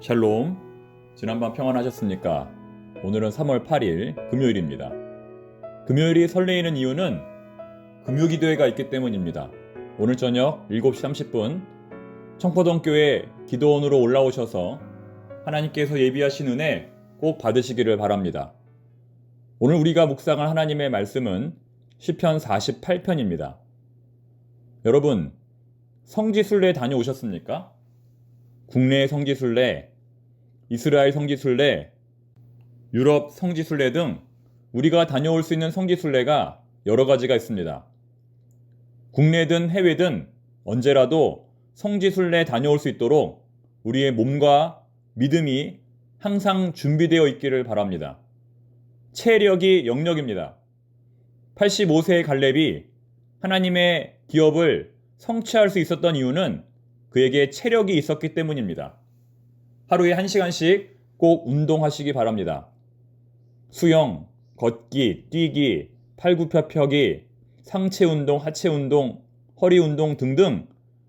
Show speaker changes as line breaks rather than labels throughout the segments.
샬롬, 지난밤 평안하셨습니까? 오늘은 3월 8일 금요일입니다. 금요일이 설레이는 이유는 금요기도회가 있기 때문입니다. 오늘 저녁 7시 30분 청포동교회 기도원으로 올라오셔서 하나님께서 예비하신 은혜 꼭 받으시기를 바랍니다. 오늘 우리가 묵상할 하나님의 말씀은 시편 48편입니다. 여러분, 성지순례 다녀오셨습니까? 국내 성지순례, 이스라엘 성지순례, 유럽 성지순례 등 우리가 다녀올 수 있는 성지순례가 여러 가지가 있습니다. 국내든 해외든 언제라도 성지순례 다녀올 수 있도록 우리의 몸과 믿음이 항상 준비되어 있기를 바랍니다. 체력이 영역입니다. 85세의 갈렙이 하나님의 기업을 성취할 수 있었던 이유는 그에게 체력이 있었기 때문입니다. 하루에 1시간씩 꼭 운동하시기 바랍니다. 수영, 걷기, 뛰기, 팔굽혀펴기, 상체 운동, 하체 운동, 허리 운동 등등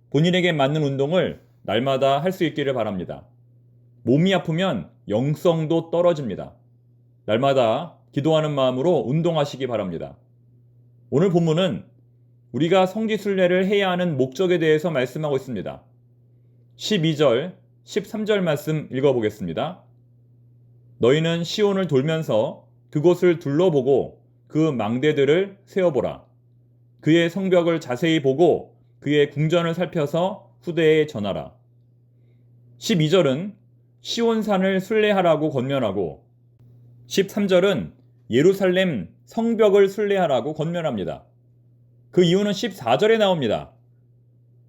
본인에게 맞는 운동을 날마다 할 수 있기를 바랍니다. 몸이 아프면 영성도 떨어집니다. 날마다 기도하는 마음으로 운동하시기 바랍니다. 오늘 본문은 우리가 성지순례를 해야 하는 목적에 대해서 말씀하고 있습니다. 12절, 13절 말씀 읽어보겠습니다. 너희는 시온을 돌면서 그곳을 둘러보고 그 망대들을 세어보라. 그의 성벽을 자세히 보고 그의 궁전을 살펴서 후대에 전하라. 12절은 시온산을 순례하라고 권면하고 13절은 예루살렘 성벽을 순례하라고 권면합니다. 그 이유는 14절에 나옵니다.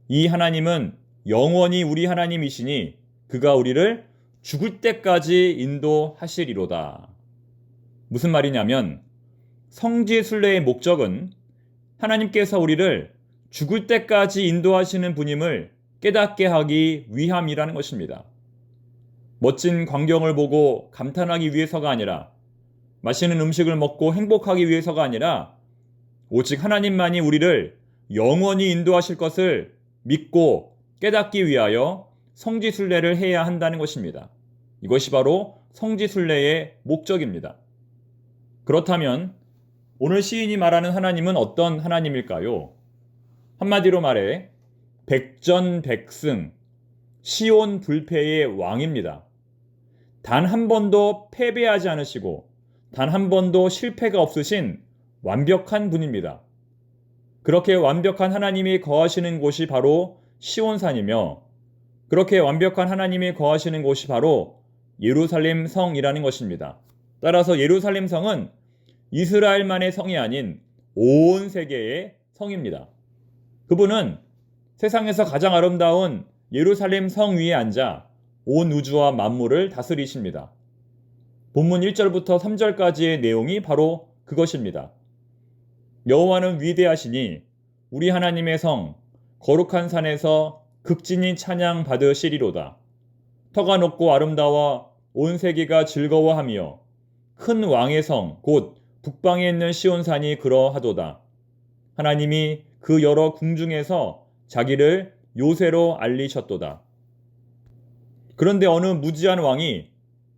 이 하나님은 영원히 우리 하나님이시니 그가 우리를 죽을 때까지 인도하시리로다. 무슨 말이냐면 성지순례의 목적은 하나님께서 우리를 죽을 때까지 인도하시는 분임을 깨닫게 하기 위함이라는 것입니다. 멋진 광경을 보고 감탄하기 위해서가 아니라 맛있는 음식을 먹고 행복하기 위해서가 아니라 오직 하나님만이 우리를 영원히 인도하실 것을 믿고 깨닫기 위하여 성지순례를 해야 한다는 것입니다. 이것이 바로 성지순례의 목적입니다. 그렇다면 오늘 시인이 말하는 하나님은 어떤 하나님일까요? 한마디로 말해 백전백승, 시온 불패의 왕입니다. 단 한 번도 패배하지 않으시고 단 한 번도 실패가 없으신 완벽한 분입니다. 그렇게 완벽한 하나님이 거하시는 곳이 바로 시온산이며 그렇게 완벽한 하나님이 거하시는 곳이 바로 예루살렘 성이라는 것입니다. 따라서 예루살렘 성은 이스라엘만의 성이 아닌 온 세계의 성입니다. 그분은 세상에서 가장 아름다운 예루살렘 성 위에 앉아 온 우주와 만물을 다스리십니다. 본문 1절부터 3절까지의 내용이 바로 그것입니다. 여호와는 위대하시니 우리 하나님의 성 거룩한 산에서 극진히 찬양 받으시리로다. 터가 높고 아름다워 온 세계가 즐거워하며 큰 왕의 성 곧 북방에 있는 시온산이 그러하도다. 하나님이 그 여러 궁중에서 자기를 요새로 알리셨도다. 그런데 어느 무지한 왕이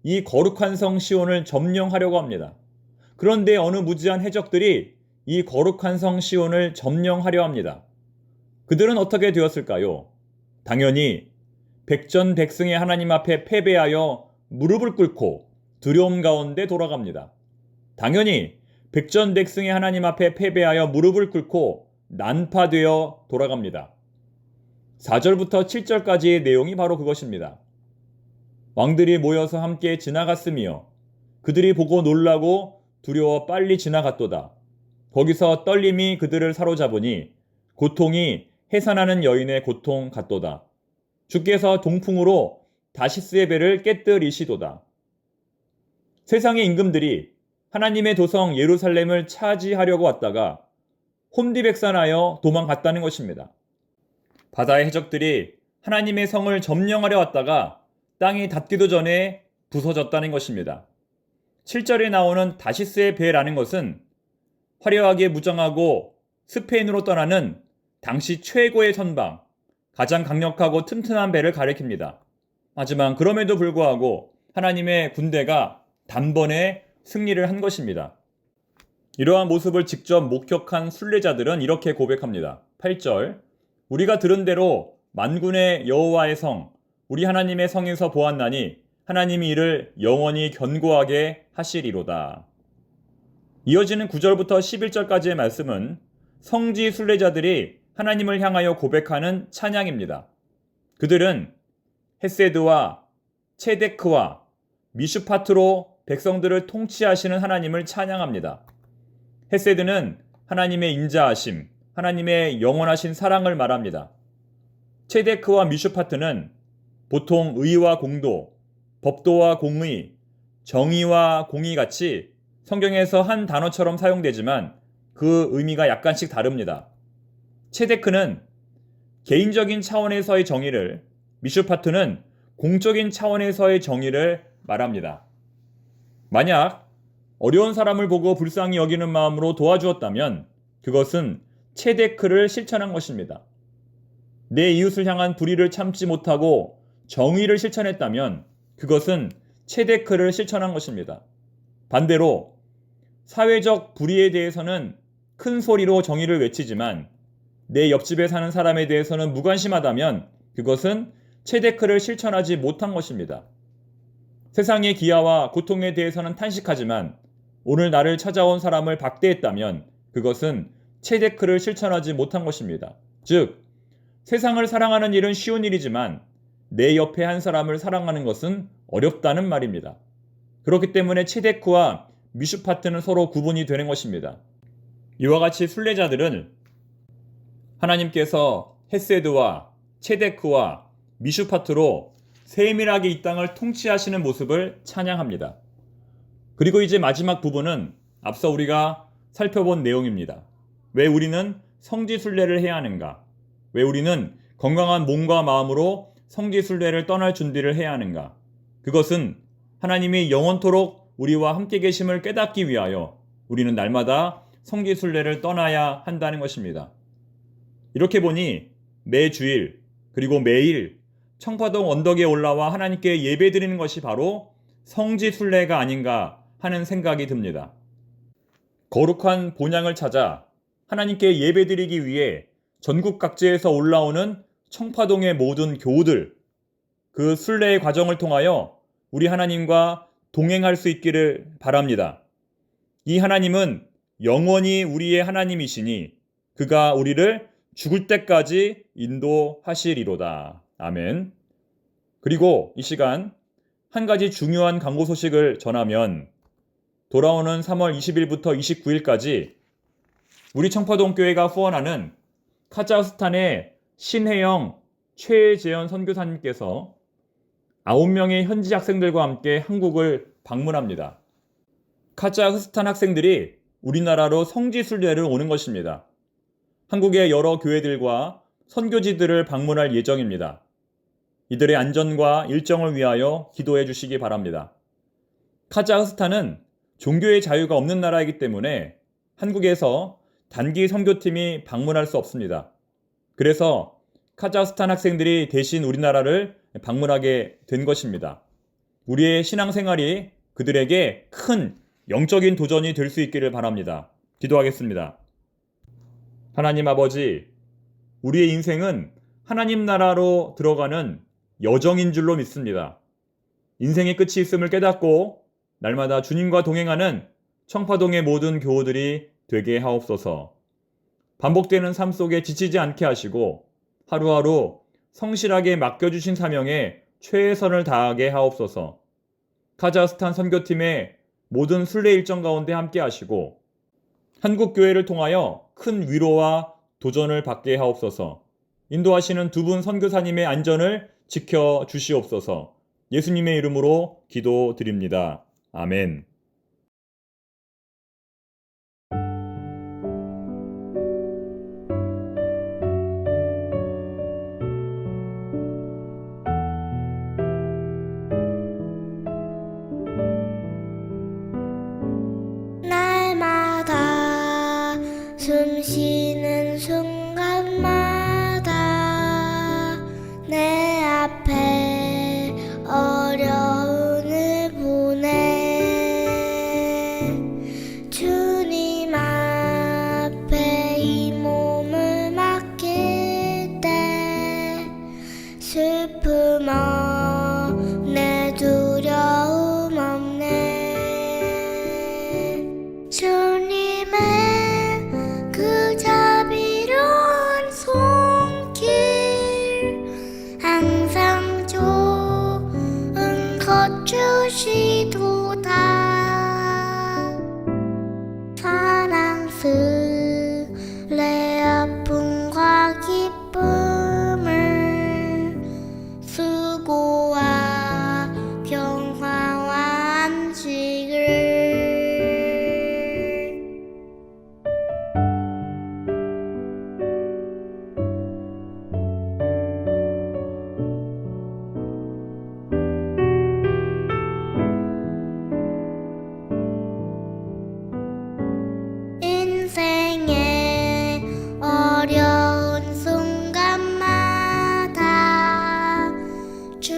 이 거룩한 성 시온을 점령하려고 합니다. 그런데 어느 무지한 해적들이 이 거룩한 성 시온을 점령하려 합니다. 그들은 어떻게 되었을까요? 당연히 백전백승의 하나님 앞에 패배하여 무릎을 꿇고 두려움 가운데 돌아갑니다. 당연히 백전백승의 하나님 앞에 패배하여 무릎을 꿇고 난파되어 돌아갑니다. 4절부터 7절까지의 내용이 바로 그것입니다. 왕들이 모여서 함께 지나갔으며 그들이 보고 놀라고 두려워 빨리 지나갔도다. 거기서 떨림이 그들을 사로잡으니 고통이 해산하는 여인의 고통 같도다. 주께서 동풍으로 다시스의 배를 깨뜨리시도다. 세상의 임금들이 하나님의 도성 예루살렘을 차지하려고 왔다가 혼비백산하여 도망갔다는 것입니다. 바다의 해적들이 하나님의 성을 점령하려 왔다가 땅이 닿기도 전에 부서졌다는 것입니다. 7절에 나오는 다시스의 배라는 것은 화려하게 무장하고 스페인으로 떠나는 당시 최고의 선방, 가장 강력하고 튼튼한 배를 가리킵니다. 하지만 그럼에도 불구하고 하나님의 군대가 단번에 승리를 한 것입니다. 이러한 모습을 직접 목격한 순례자들은 이렇게 고백합니다. 8절, 우리가 들은 대로 만군의 여호와의 성, 우리 하나님의 성에서 보았나니 하나님이 이를 영원히 견고하게 하시리로다. 이어지는 9절부터 11절까지의 말씀은 성지 순례자들이 하나님을 향하여 고백하는 찬양입니다. 그들은 헤세드와 체데크와 미슈파트로 백성들을 통치하시는 하나님을 찬양합니다. 헤세드는 하나님의 인자하심, 하나님의 영원하신 사랑을 말합니다. 체데크와 미슈파트는 보통 의와 공도, 법도와 공의, 정의와 공의 같이 성경에서 한 단어처럼 사용되지만 그 의미가 약간씩 다릅니다. 체데크는 개인적인 차원에서의 정의를, 미슈파트는 공적인 차원에서의 정의를 말합니다. 만약 어려운 사람을 보고 불쌍히 여기는 마음으로 도와주었다면 그것은 체데크를 실천한 것입니다. 내 이웃을 향한 불의를 참지 못하고 정의를 실천했다면 그것은 체데크를 실천한 것입니다. 반대로 사회적 불의에 대해서는 큰 소리로 정의를 외치지만 내 옆집에 사는 사람에 대해서는 무관심하다면 그것은 체데크를 실천하지 못한 것입니다. 세상의 기아와 고통에 대해서는 탄식하지만 오늘 나를 찾아온 사람을 박대했다면 그것은 체데크를 실천하지 못한 것입니다. 즉, 세상을 사랑하는 일은 쉬운 일이지만 내 옆에 한 사람을 사랑하는 것은 어렵다는 말입니다. 그렇기 때문에 체데크와 미슈파트는 서로 구분이 되는 것입니다. 이와 같이 순례자들은 하나님께서 헤세드와 체데크와 미슈파트로 세밀하게 이 땅을 통치하시는 모습을 찬양합니다. 그리고 이제 마지막 부분은 앞서 우리가 살펴본 내용입니다. 왜 우리는 성지 순례를 해야 하는가? 왜 우리는 건강한 몸과 마음으로 성지 순례를 떠날 준비를 해야 하는가? 그것은 하나님이 영원토록 우리와 함께 계심을 깨닫기 위하여 우리는 날마다 성지 순례를 떠나야 한다는 것입니다. 이렇게 보니 매 주일 그리고 매일 청파동 언덕에 올라와 하나님께 예배드리는 것이 바로 성지 순례가 아닌가 하는 생각이 듭니다. 거룩한 본향을 찾아 하나님께 예배드리기 위해 전국 각지에서 올라오는 청파동의 모든 교우들, 그 순례의 과정을 통하여 우리 하나님과 동행할 수 있기를 바랍니다. 이 하나님은 영원히 우리의 하나님이시니 그가 우리를 죽을 때까지 인도하시리로다. 아멘. 그리고 이 시간 한 가지 중요한 광고 소식을 전하면 돌아오는 3월 20일부터 29일까지 우리 청파동교회가 후원하는 카자흐스탄의 신혜영 최재현 선교사님께서 9명의 현지 학생들과 함께 한국을 방문합니다. 카자흐스탄 학생들이 우리나라로 성지 순례를 오는 것입니다. 한국의 여러 교회들과 선교지들을 방문할 예정입니다. 이들의 안전과 일정을 위하여 기도해 주시기 바랍니다. 카자흐스탄은 종교의 자유가 없는 나라이기 때문에 한국에서 단기 선교팀이 방문할 수 없습니다. 그래서 카자흐스탄 학생들이 대신 우리나라를 방문하게 된 것입니다. 우리의 신앙생활이 그들에게 큰 영적인 도전이 될 수 있기를 바랍니다. 기도하겠습니다. 하나님 아버지, 우리의 인생은 하나님 나라로 들어가는 여정인 줄로 믿습니다. 인생의 끝이 있음을 깨닫고 날마다 주님과 동행하는 청파동의 모든 교우들이 되게 하옵소서. 반복되는 삶 속에 지치지 않게 하시고 하루하루 성실하게 맡겨주신 사명에 최선을 다하게 하옵소서. 카자흐스탄 선교팀의 모든 순례 일정 가운데 함께 하시고 한국교회를 통하여 큰 위로와 도전을 받게 하옵소서. 인도하시는 두 분 선교사님의 안전을 지켜 주시옵소서. 예수님의 이름으로 기도드립니다. 아멘.
날마다 숨 쉬는 순간마다 내 앞에 거주시도다. 사랑스레 아픔과 기쁨을 수고와 평화와 안식을 인생의 어려운 순간마다 주